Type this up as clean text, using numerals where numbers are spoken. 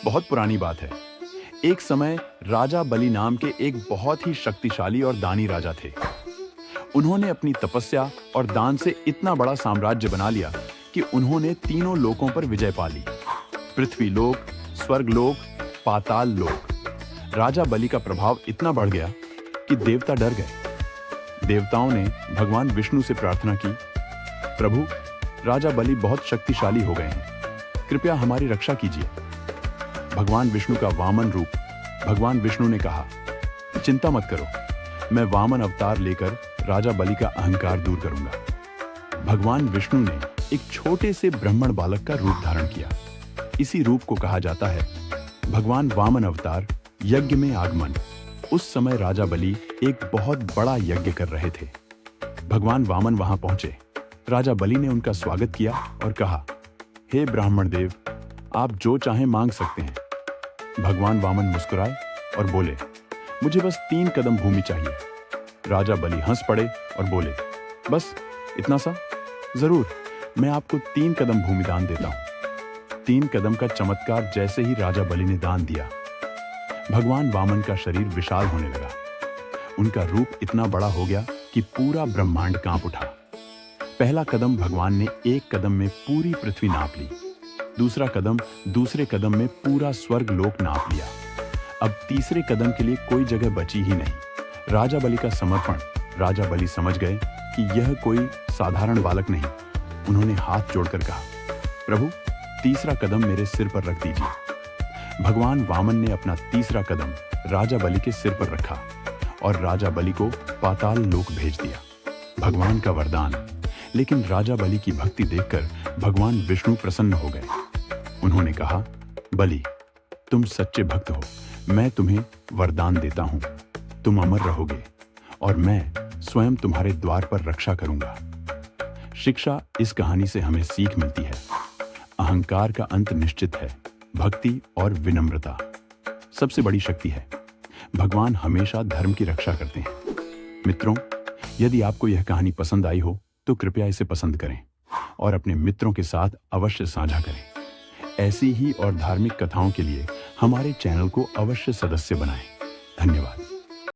बहुत पुरानी बात है। एक समय राजा बलि नाम के एक बहुत ही शक्तिशाली और दानी राजा थे। उन्होंने अपनी तपस्या और दान से इतना बड़ा साम्राज्य बना लिया कि उन्होंने तीनों लोकों पर विजय पा ली। पृथ्वी लोक, स्वर्ग लोक, पाताल लोक। राजा बलि का प्रभाव इतना बढ़ गया कि देवता डर गए। देवताओं ने भगवान विष्णु से प्रार्थना की, प्रभु, राजा बलि बहुत शक्तिशाली हो गए हैं, कृपया हमारी रक्षा कीजिए। भगवान विष्णु का वामन रूप। भगवान विष्णु ने कहा, चिंता मत करो, मैं वामन अवतार लेकर राजा बलि का अहंकार दूर करूंगा। भगवान विष्णु ने एक छोटे से ब्राह्मण बालक का रूप धारण किया। इसी रूप को कहा जाता है भगवान वामन अवतार, यज्ञ में आगमन। उस समय राजा बलि एक बहुत बड़ा यज्ञ कर रहे थे। भगवान वामन वहां पहुंचे। राजा बलि ने उनका स्वागत किया और कहा, हे ब्राह्मण देव, आप जो चाहें मांग सकते हैं। भगवान वामन मुस्कुराए और बोले, मुझे बस 3 कदम भूमि चाहिए। राजा बलि हंस पड़े और बोले, बस इतना सा? जरूर, मैं आपको 3 कदम भूमि दान देता हूं। 3 कदम का चमत्कार जैसे ही राजा बलि ने दान दिया, भगवान वामन का शरीर विशाल होने लगा। उनका रूप इतना बड़ा हो गया कि पूरा ब्रह्मांड कांप उठा। पहला कदम भगवान ने 1 कदम में पूरी पृथ्वी नाप ली। दूसरे कदम में पूरा स्वर्ग लोक नाप लिया। अब तीसरे कदम के लिए कोई जगह बची ही नहीं। राजा बलि का समर्पण। राजा बलि समझ गए कि यह कोई साधारण बालक नहीं। उन्होंने हाथ जोड़कर कहा, प्रभु, तीसरा कदम मेरे सिर पर रख दीजिए। भगवान वामन ने अपना तीसरा कदम राजा बलि के सिर पर रखा और राजा बलि को पाताल लोक भेज दिया। भगवान का वरदान। लेकिन राजा बलि की भक्ति देखकर भगवान विष्णु प्रसन्न हो गए। उन्होंने कहा, बलि, तुम सच्चे भक्त हो, मैं तुम्हें वरदान देता हूं। तुम अमर रहोगे और मैं स्वयं तुम्हारे द्वार पर रक्षा करूंगा। शिक्षा इस कहानी से हमें सीख मिलती है। अहंकार का अंत निश्चित है। भक्ति और विनम्रता सबसे बड़ी शक्ति है। भगवान हमेशा धर्म की रक्षा करते हैं। मित्रों, यदि आपको यह कहानी पसंद आई हो तो कृपया इसे पसंद करें और अपने मित्रों के साथ अवश्य साझा करें। ऐसी ही और धार्मिक कथाओं के लिए हमारे चैनल को अवश्य सदस्य बनाएं। धन्यवाद।